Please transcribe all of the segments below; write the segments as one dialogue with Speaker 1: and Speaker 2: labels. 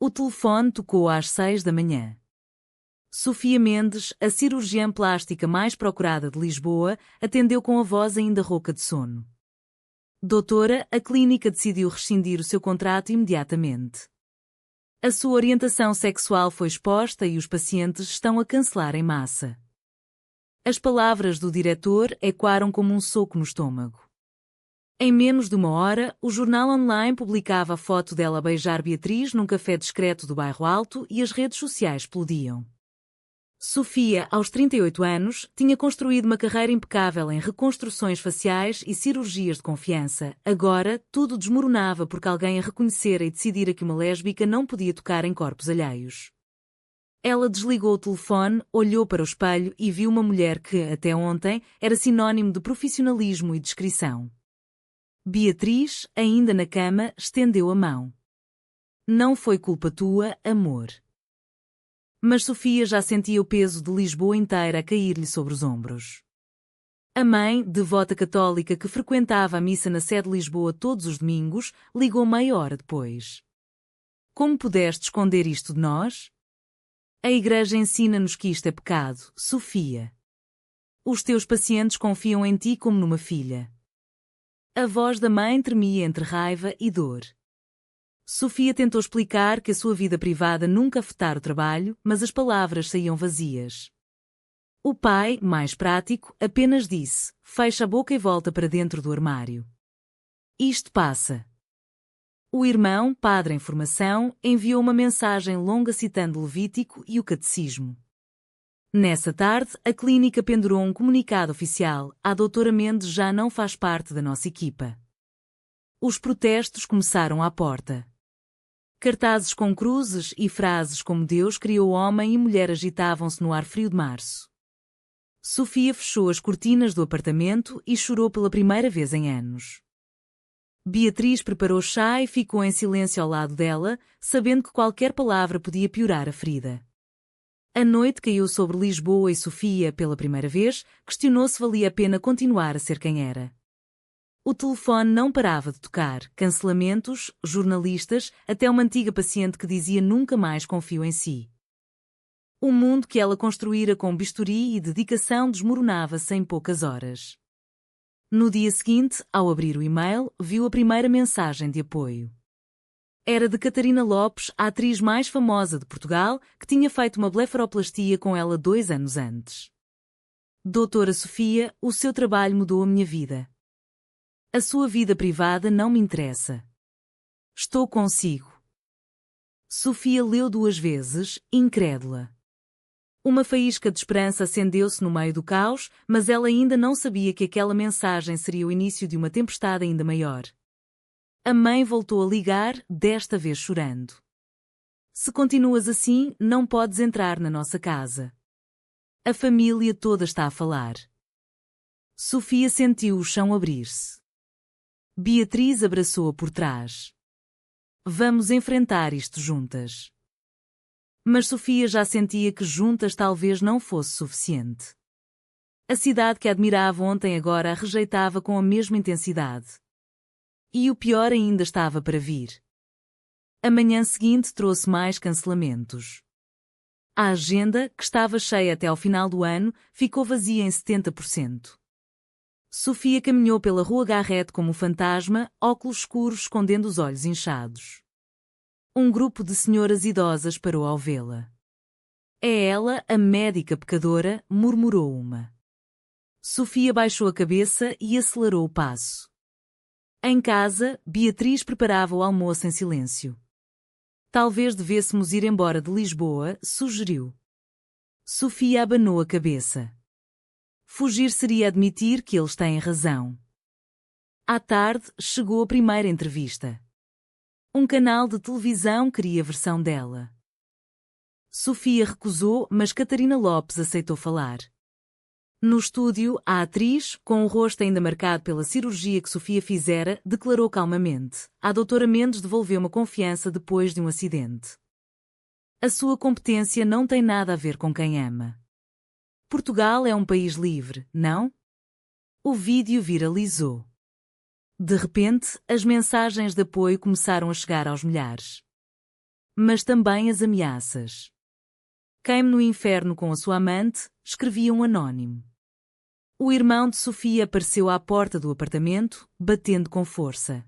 Speaker 1: O telefone tocou às 6 da manhã. Sofia Mendes, a cirurgiã plástica mais procurada de Lisboa, atendeu com a voz ainda rouca de sono. Doutora, a clínica decidiu rescindir o seu contrato imediatamente. A sua orientação sexual foi exposta e os pacientes estão a cancelar em massa. As palavras do diretor ecoaram como um soco no estômago. Em menos de uma hora, o jornal online publicava a foto dela a beijar Beatriz num café discreto do Bairro Alto e as redes sociais explodiam. Sofia, aos 38 anos, tinha construído uma carreira impecável em reconstruções faciais e cirurgias de confiança. Agora, tudo desmoronava porque alguém a reconhecera e decidira que uma lésbica não podia tocar em corpos alheios. Ela desligou o telefone, olhou para o espelho e viu uma mulher que, até ontem, era sinônimo de profissionalismo e discrição. Beatriz, ainda na cama, estendeu a mão. Não foi culpa tua, amor. Mas Sofia já sentia o peso de Lisboa inteira a cair-lhe sobre os ombros. A mãe, devota católica que frequentava a missa na sede de Lisboa todos os domingos, ligou meia hora depois. Como pudeste esconder isto de nós? A Igreja ensina-nos que isto é pecado, Sofia. Os teus pacientes confiam em ti como numa filha. A voz da mãe tremia entre raiva e dor. Sofia tentou explicar que a sua vida privada nunca afetara o trabalho, mas as palavras saíam vazias. O pai, mais prático, apenas disse: fecha a boca e volta para dentro do armário. Isto passa. O irmão, padre em formação, enviou uma mensagem longa citando Levítico e o Catecismo. Nessa tarde, a clínica pendurou um comunicado oficial: a doutora Mendes já não faz parte da nossa equipa. Os protestos começaram à porta. Cartazes com cruzes e frases como Deus criou homem e mulher agitavam-se no ar frio de março. Sofia fechou as cortinas do apartamento e chorou pela primeira vez em anos. Beatriz preparou chá e ficou em silêncio ao lado dela, sabendo que qualquer palavra podia piorar a ferida. A noite caiu sobre Lisboa e Sofia, pela primeira vez, questionou se valia a pena continuar a ser quem era. O telefone não parava de tocar, cancelamentos, jornalistas, até uma antiga paciente que dizia nunca mais confio em si. O mundo que ela construíra com bisturi e dedicação desmoronava-se em poucas horas. No dia seguinte, ao abrir o e-mail, viu a primeira mensagem de apoio. Era de Catarina Lopes, a atriz mais famosa de Portugal, que tinha feito uma blefaroplastia com ela 2 anos antes. Doutora Sofia, o seu trabalho mudou a minha vida. A sua vida privada não me interessa. Estou consigo. Sofia leu 2 vezes, incrédula. Uma faísca de esperança acendeu-se no meio do caos, mas ela ainda não sabia que aquela mensagem seria o início de uma tempestade ainda maior. A mãe voltou a ligar, desta vez chorando. Se continuas assim, não podes entrar na nossa casa. A família toda está a falar. Sofia sentiu o chão abrir-se. Beatriz abraçou-a por trás. Vamos enfrentar isto juntas. Mas Sofia já sentia que juntas talvez não fosse suficiente. A cidade que admirava ontem agora a rejeitava com a mesma intensidade. E o pior ainda estava para vir. A manhã seguinte trouxe mais cancelamentos. A agenda, que estava cheia até ao final do ano, ficou vazia em 70%. Sofia caminhou pela rua Garrett como um fantasma, óculos escuros escondendo os olhos inchados. Um grupo de senhoras idosas parou ao vê-la. É ela, a médica pecadora, murmurou uma. Sofia baixou a cabeça e acelerou o passo. Em casa, Beatriz preparava o almoço em silêncio. Talvez devêssemos ir embora de Lisboa, sugeriu. Sofia abanou a cabeça. Fugir seria admitir que eles têm razão. À tarde, chegou a primeira entrevista. Um canal de televisão queria a versão dela. Sofia recusou, mas Catarina Lopes aceitou falar. No estúdio, a atriz, com o rosto ainda marcado pela cirurgia que Sofia fizera, declarou calmamente: a doutora Mendes devolveu uma confiança depois de um acidente. A sua competência não tem nada a ver com quem ama. Portugal é um país livre, não? O vídeo viralizou. De repente, as mensagens de apoio começaram a chegar aos milhares. mas também as ameaças. Queime no inferno com a sua amante, escrevia um anónimo. O irmão de Sofia apareceu à porta do apartamento, batendo com força.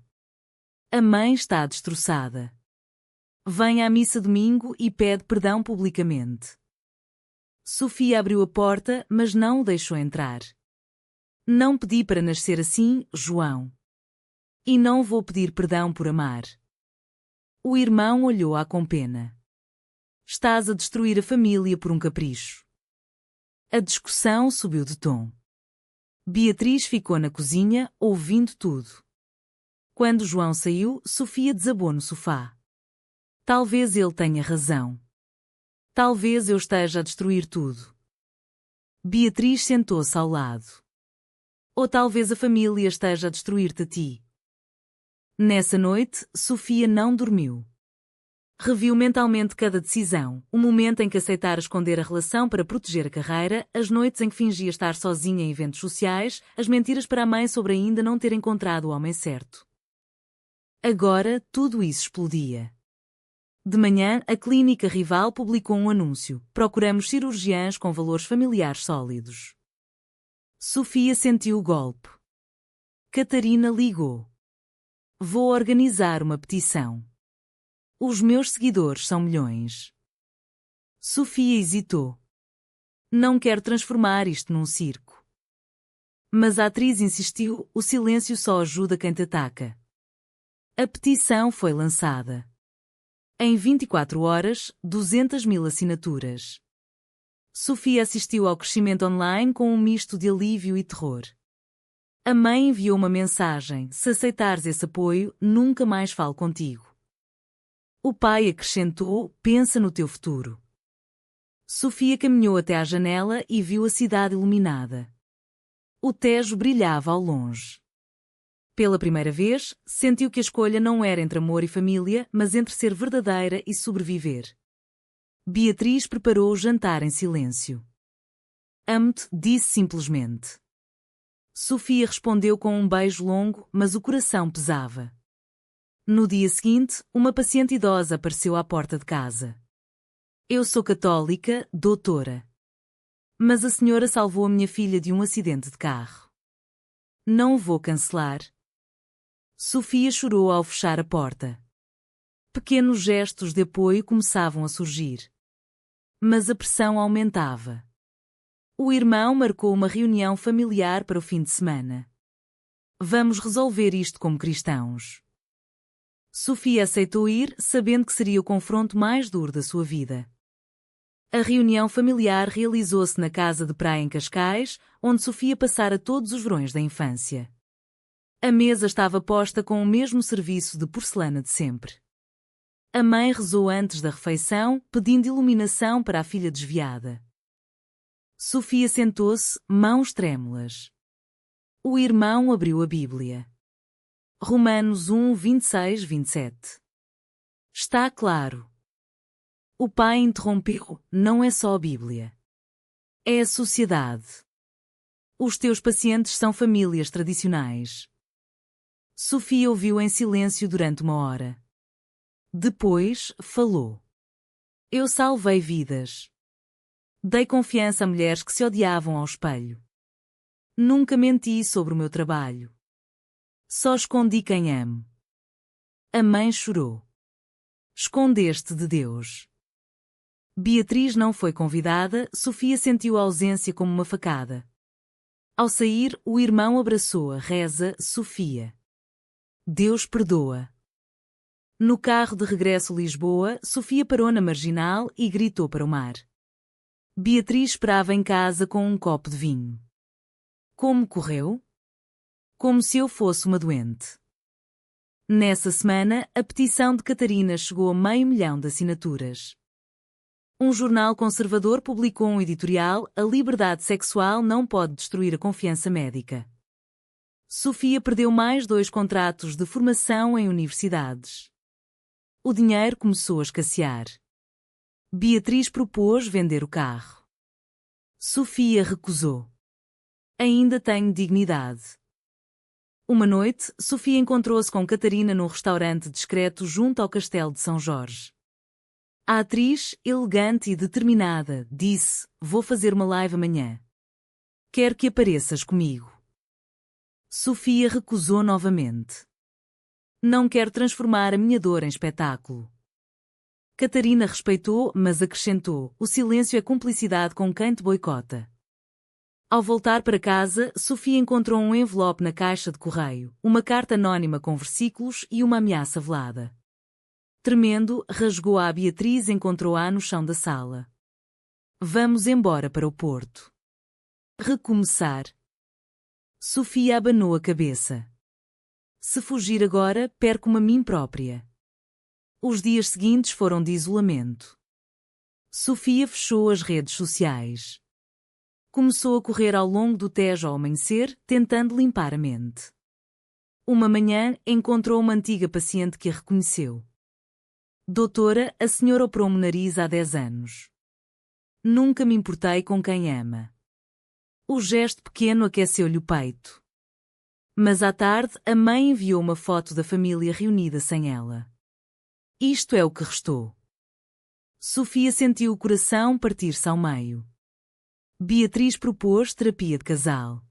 Speaker 1: A mãe está destroçada. Vem à missa domingo e pede perdão publicamente. Sofia abriu a porta, mas não o deixou entrar. Não pedi para nascer assim, João. E não vou pedir perdão por amar. O irmão olhou-a com pena. Estás a destruir a família por um capricho. A discussão subiu de tom. Beatriz ficou na cozinha, ouvindo tudo. Quando João saiu, Sofia desabou no sofá. Talvez ele tenha razão. Talvez eu esteja a destruir tudo. Beatriz sentou-se ao lado. Ou talvez a família esteja a destruir-te a ti. Nessa noite, Sofia não dormiu. Reviu mentalmente cada decisão, o momento em que aceitara esconder a relação para proteger a carreira, as noites em que fingia estar sozinha em eventos sociais, as mentiras para a mãe sobre ainda não ter encontrado o homem certo. Agora, tudo isso explodia. De manhã, a clínica rival publicou um anúncio: procuramos cirurgiãs com valores familiares sólidos. Sofia sentiu o golpe. Catarina ligou. Vou organizar uma petição. Os meus seguidores são milhões. Sofia hesitou. Não quero transformar isto num circo. Mas a atriz insistiu: o silêncio só ajuda quem te ataca. A petição foi lançada. Em 24 horas, 200.000 assinaturas. Sofia assistiu ao crescimento online com um misto de alívio e terror. A mãe enviou uma mensagem: se aceitares esse apoio, nunca mais falo contigo. O pai acrescentou: pensa no teu futuro. Sofia caminhou até à janela e viu a cidade iluminada. O Tejo brilhava ao longe. Pela primeira vez, sentiu que a escolha não era entre amor e família, mas entre ser verdadeira e sobreviver. Beatriz preparou o jantar em silêncio. Amo-te, disse simplesmente. Sofia respondeu com um beijo longo, mas o coração pesava. No dia seguinte, uma paciente idosa apareceu à porta de casa. Eu sou católica, doutora. Mas a senhora salvou a minha filha de um acidente de carro. Não vou cancelar. Sofia chorou ao fechar a porta. Pequenos gestos de apoio começavam a surgir. Mas a pressão aumentava. O irmão marcou uma reunião familiar para o fim de semana. Vamos resolver isto como cristãos. Sofia aceitou ir, sabendo que seria o confronto mais duro da sua vida. A reunião familiar realizou-se na casa de praia em Cascais, onde Sofia passara todos os verões da infância. A mesa estava posta com o mesmo serviço de porcelana de sempre. A mãe rezou antes da refeição, pedindo iluminação para a filha desviada. Sofia sentou-se, mãos trêmulas. O irmão abriu a Bíblia. Romanos 1, 26, 27. Está claro. O pai interrompeu: não é só a Bíblia. É a sociedade. Os teus pacientes são famílias tradicionais. Sofia ouviu em silêncio durante uma hora. Depois, falou. Eu salvei vidas. Dei confiança a mulheres que se odiavam ao espelho. Nunca menti sobre o meu trabalho. Só escondi quem amo. A mãe chorou. Escondeste de Deus. Beatriz não foi convidada, Sofia sentiu a ausência como uma facada. Ao sair, o irmão abraçou-a, reza, Sofia. Deus perdoa. No carro de regresso a Lisboa, Sofia parou na marginal e gritou para o mar. Beatriz esperava em casa com um copo de vinho. Como correu? Como se eu fosse uma doente. Nessa semana, a petição de Catarina chegou a 500.000 de assinaturas. Um jornal conservador publicou um editorial: a liberdade sexual não pode destruir a confiança médica. Sofia perdeu mais 2 contratos de formação em universidades. O dinheiro começou a escassear. Beatriz propôs vender o carro. Sofia recusou. Ainda tenho dignidade. Uma noite, Sofia encontrou-se com Catarina num restaurante discreto junto ao Castelo de São Jorge. A atriz, elegante e determinada, disse: "Vou fazer uma live amanhã. Quero que apareças comigo." Sofia recusou novamente. "Não quero transformar a minha dor em espetáculo." Catarina respeitou, mas acrescentou: "O silêncio é cumplicidade com quem te boicota." Ao voltar para casa, Sofia encontrou um envelope na caixa de correio, uma carta anónima com versículos e uma ameaça velada. Tremendo, rasgou-a a Beatriz e encontrou-a no chão da sala. "Vamos embora para o Porto." Recomeçar. Sofia abanou a cabeça. "Se fugir agora, perco-me a mim própria." Os dias seguintes foram de isolamento. Sofia fechou as redes sociais. Começou a correr ao longo do Tejo ao amanhecer, tentando limpar a mente. Uma manhã, encontrou uma antiga paciente que a reconheceu. "Doutora, a senhora operou-me o nariz há 10 anos. Nunca me importei com quem ama." O gesto pequeno aqueceu-lhe o peito. Mas à tarde, a mãe enviou uma foto da família reunida sem ela. Isto é o que restou. Sofia sentiu o coração partir-se ao meio. Beatriz propôs terapia de casal.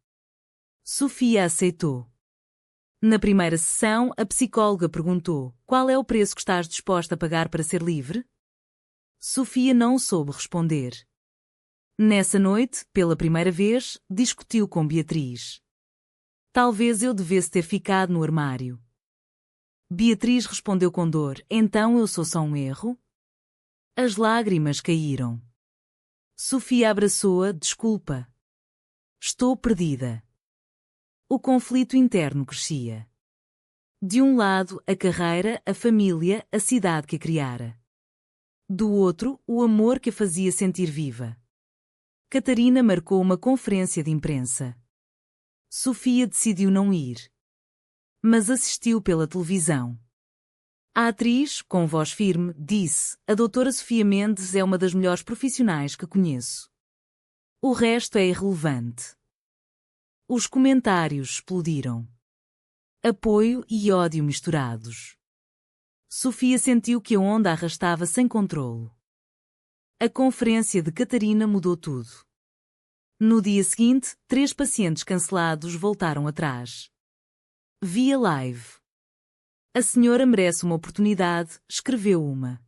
Speaker 1: Sofia aceitou. Na primeira sessão, a psicóloga perguntou: "Qual é o preço que estás disposta a pagar para ser livre?" Sofia não soube responder. Nessa noite, pela primeira vez, discutiu com Beatriz. "Talvez eu devesse ter ficado no armário." Beatriz respondeu com dor: "Então eu sou só um erro?" As lágrimas caíram. Sofia abraçou-a: "Desculpa. Estou perdida." O conflito interno crescia. De um lado, a carreira, a família, a cidade que a criara. Do outro, o amor que a fazia sentir viva. Catarina marcou uma conferência de imprensa. Sofia decidiu não ir. Mas assistiu pela televisão. A atriz, com voz firme, disse: "A doutora Sofia Mendes é uma das melhores profissionais que conheço. O resto é irrelevante." Os comentários explodiram. Apoio e ódio misturados. Sofia sentiu que a onda arrastava sem controlo. A conferência de Catarina mudou tudo. No dia seguinte, 3 pacientes cancelados voltaram atrás. Via live. "A senhora merece uma oportunidade", escreveu uma.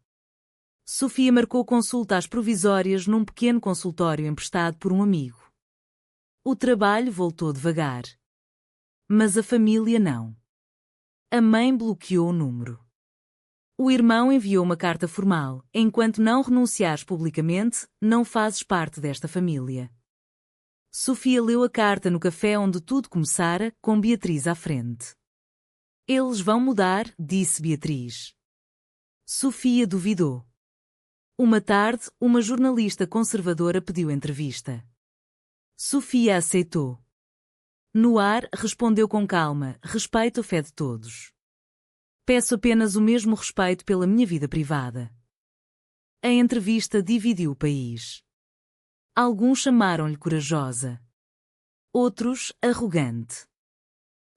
Speaker 1: Sofia marcou consulta às provisórias num pequeno consultório emprestado por um amigo. O trabalho voltou devagar. Mas a família não. A mãe bloqueou o número. O irmão enviou uma carta formal: "Enquanto não renunciares publicamente, não fazes parte desta família." Sofia leu a carta no café onde tudo começara, com Beatriz à frente. "Eles vão mudar", disse Beatriz. Sofia duvidou. Uma tarde, uma jornalista conservadora pediu entrevista. Sofia aceitou. No ar, respondeu com calma: "Respeito a fé de todos. Peço apenas o mesmo respeito pela minha vida privada." A entrevista dividiu o país. Alguns chamaram-lhe corajosa. Outros, arrogante.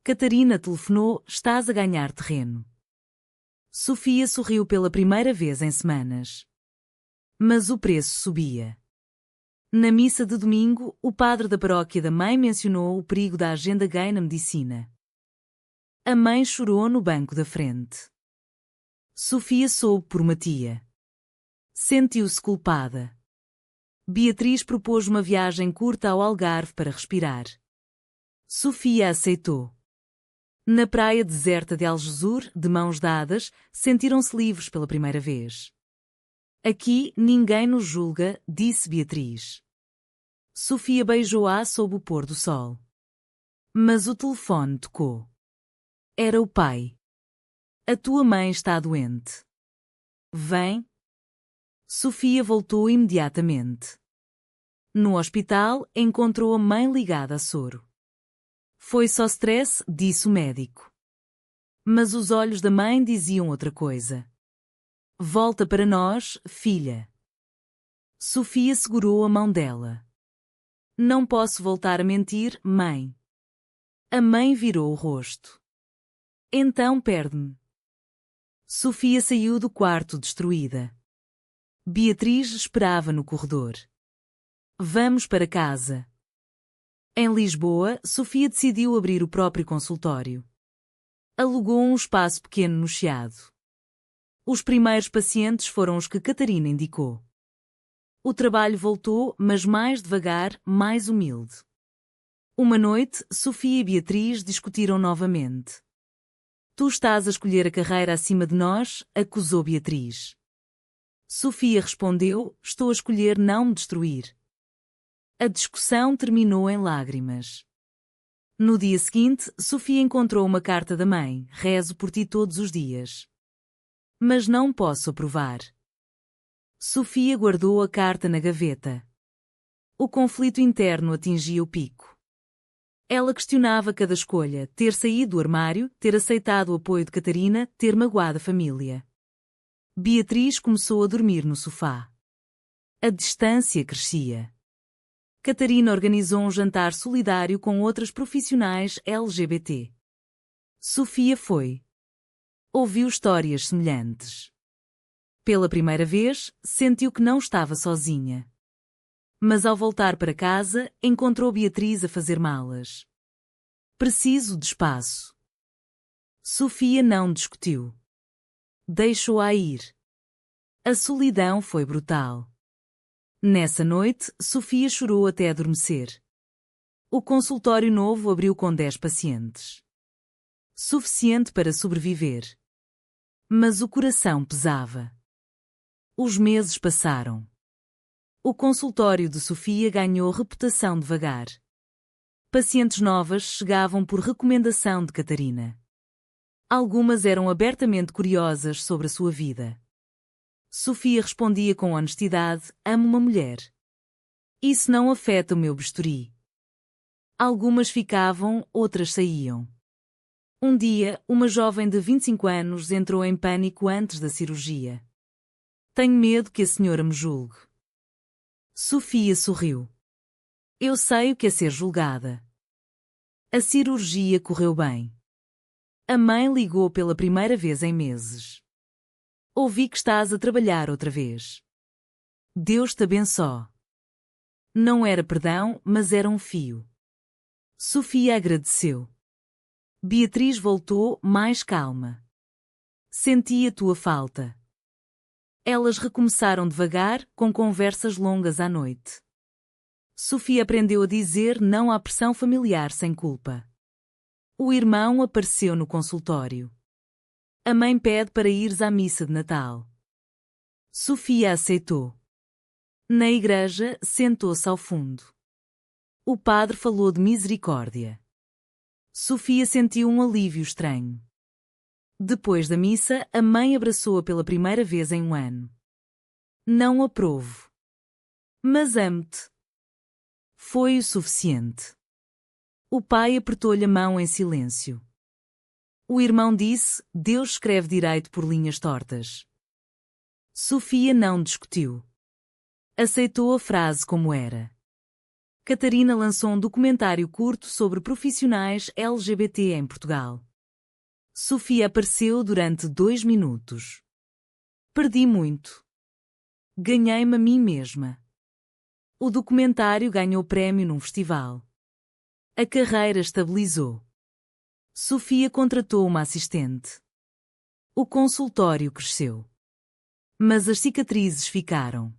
Speaker 1: Catarina telefonou: "Estás a ganhar terreno." Sofia sorriu pela primeira vez em semanas. Mas o preço subia. Na missa de domingo, o padre da paróquia da mãe mencionou o perigo da agenda gay na medicina. A mãe chorou no banco da frente. Sofia soube por uma tia. Sentiu-se culpada. Beatriz propôs uma viagem curta ao Algarve para respirar. Sofia aceitou. Na praia deserta de Algesur, de mãos dadas, sentiram-se livres pela primeira vez. "Aqui, ninguém nos julga", disse Beatriz. Sofia beijou-a sob o pôr do sol. Mas o telefone tocou. Era o pai. "A tua mãe está doente. Vem." Sofia voltou imediatamente. No hospital, encontrou a mãe ligada a soro. "Foi só stress", disse o médico. Mas os olhos da mãe diziam outra coisa. "Volta para nós, filha." Sofia segurou a mão dela. "Não posso voltar a mentir, mãe." A mãe virou o rosto. "Então perde-me." Sofia saiu do quarto destruída. Beatriz esperava no corredor. Vamos para casa. Em Lisboa, Sofia decidiu abrir o próprio consultório. Alugou um espaço pequeno no Chiado. Os primeiros pacientes foram os que Catarina indicou. O trabalho voltou, mas mais devagar, mais humilde. Uma noite, Sofia e Beatriz discutiram novamente. Tu estás a escolher a carreira acima de nós, acusou Beatriz. Sofia respondeu, estou a escolher não me destruir. A discussão terminou em lágrimas. No dia seguinte, Sofia encontrou uma carta da mãe, rezo por ti todos os dias. Mas não posso aprovar. Sofia guardou a carta na gaveta. O conflito interno atingia o pico. Ela questionava cada escolha, ter saído do armário, ter aceitado o apoio de Catarina, ter magoado a família. Beatriz começou a dormir no sofá. A distância crescia. Catarina organizou um jantar solidário com outras profissionais LGBT. Sofia foi. Ouviu histórias semelhantes. Pela primeira vez, sentiu que não estava sozinha. Mas ao voltar para casa, encontrou Beatriz a fazer malas. Preciso de espaço. Sofia não discutiu. Deixou-a ir. A solidão foi brutal. Nessa noite, Sofia chorou até adormecer. O consultório novo abriu com 10 pacientes. Suficiente para sobreviver. Mas o coração pesava. Os meses passaram. O consultório de Sofia ganhou reputação devagar. Pacientes novas chegavam por recomendação de Catarina. Algumas eram abertamente curiosas sobre a sua vida. Sofia respondia com honestidade, amo uma mulher. Isso não afeta o meu bisturi. Algumas ficavam, outras saíam. Um dia, uma jovem de 25 anos entrou em pânico antes da cirurgia. Tenho medo que a senhora me julgue. Sofia sorriu. Eu sei o que é ser julgada. A cirurgia correu bem. A mãe ligou pela primeira vez em meses. Ouvi que estás a trabalhar outra vez. Deus te abençoe. Não era perdão, mas era um fio. Sofia agradeceu. Beatriz voltou, mais calma. Senti a tua falta. Elas recomeçaram devagar, com conversas longas à noite. Sofia aprendeu a dizer não à pressão familiar sem culpa. O irmão apareceu no consultório. A mãe pede para ires à missa de Natal. Sofia aceitou. Na igreja, sentou-se ao fundo. O padre falou de misericórdia. Sofia sentiu um alívio estranho. Depois da missa, a mãe abraçou-a pela primeira vez em um ano. Não aprovo. Mas amo-te. Foi o suficiente. O pai apertou-lhe a mão em silêncio. O irmão disse, Deus escreve direito por linhas tortas. Sofia não discutiu. Aceitou a frase como era. Catarina lançou um documentário curto sobre profissionais LGBT em Portugal. Sofia apareceu durante 2 minutos. Perdi muito. Ganhei-me a mim mesma. O documentário ganhou prémio num festival. A carreira estabilizou. Sofia contratou uma assistente. O consultório cresceu. Mas as cicatrizes ficaram.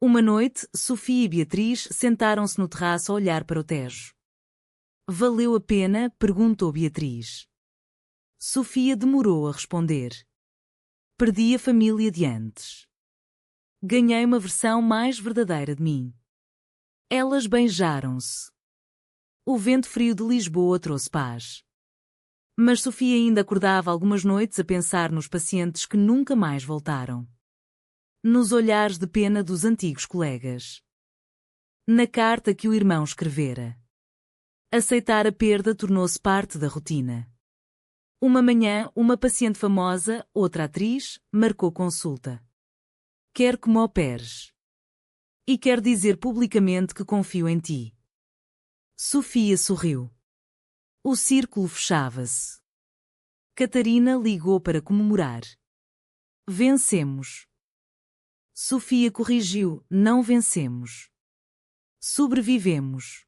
Speaker 1: Uma noite, Sofia e Beatriz sentaram-se no terraço a olhar para o Tejo. Valeu a pena? Perguntou Beatriz. Sofia demorou a responder. Perdi a família de antes. Ganhei uma versão mais verdadeira de mim. Elas beijaram-se. O vento frio de Lisboa trouxe paz. Mas Sofia ainda acordava algumas noites a pensar nos pacientes que nunca mais voltaram. Nos olhares de pena dos antigos colegas. Na carta que o irmão escrevera. Aceitar a perda tornou-se parte da rotina. Uma manhã, uma paciente famosa, outra atriz, marcou consulta. Quero que me operes. E quero dizer publicamente que confio em ti. Sofia sorriu. O círculo fechava-se. Catarina ligou para comemorar. Vencemos. Sofia corrigiu: não vencemos. Sobrevivemos.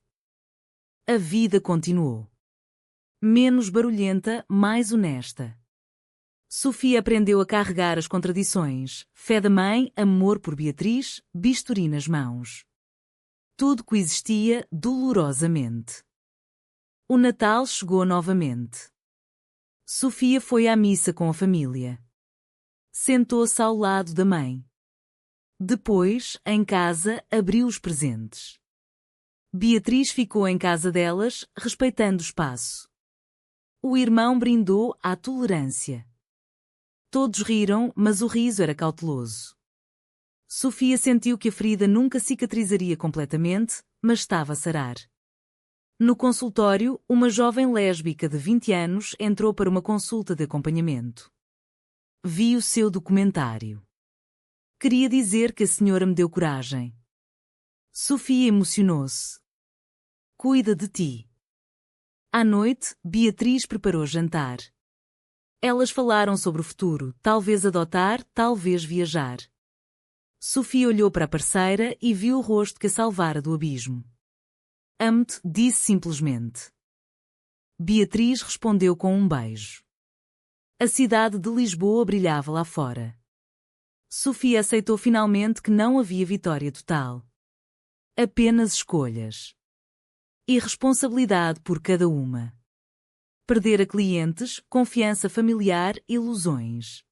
Speaker 1: A vida continuou. Menos barulhenta, mais honesta. Sofia aprendeu a carregar as contradições: fé da mãe, amor por Beatriz, bisturi nas mãos. Tudo coexistia dolorosamente. O Natal chegou novamente. Sofia foi à missa com a família. Sentou-se ao lado da mãe. Depois, em casa, abriu os presentes. Beatriz ficou em casa delas, respeitando o espaço. O irmão brindou à tolerância. Todos riram, mas o riso era cauteloso. Sofia sentiu que a ferida nunca cicatrizaria completamente, mas estava a sarar. No consultório, uma jovem lésbica de 20 anos entrou para uma consulta de acompanhamento. Vi o seu documentário. Queria dizer que a senhora me deu coragem. Sofia emocionou-se. Cuida de ti. À noite, Beatriz preparou jantar. Elas falaram sobre o futuro, talvez adotar, talvez viajar. Sofia olhou para a parceira e viu o rosto que a salvara do abismo. Amo-te, disse simplesmente. Beatriz respondeu com um beijo. A cidade de Lisboa brilhava lá fora. Sofia aceitou finalmente que não havia vitória total. Apenas escolhas. E responsabilidade por cada uma. Perder a clientes, confiança familiar, ilusões.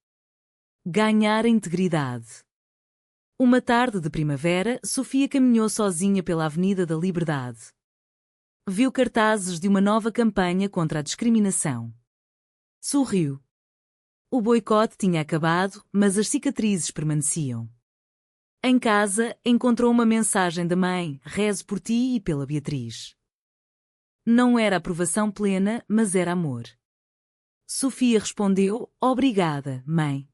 Speaker 1: Ganhar a integridade. Uma tarde de primavera, Sofia caminhou sozinha pela Avenida da Liberdade. Viu cartazes de uma nova campanha contra a discriminação. Sorriu. O boicote tinha acabado, mas as cicatrizes permaneciam. Em casa, encontrou uma mensagem da mãe: rezo por ti e pela Beatriz. Não era aprovação plena, mas era amor. Sofia respondeu: obrigada, mãe.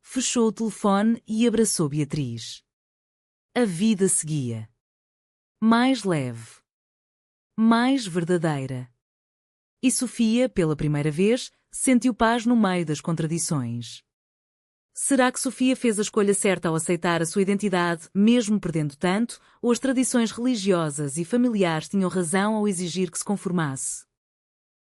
Speaker 1: Fechou o telefone e abraçou Beatriz. A vida seguia. Mais leve. Mais verdadeira. E Sofia, pela primeira vez, sentiu paz no meio das contradições. Será que Sofia fez a escolha certa ao aceitar a sua identidade, mesmo perdendo tanto, ou as tradições religiosas e familiares tinham razão ao exigir que se conformasse?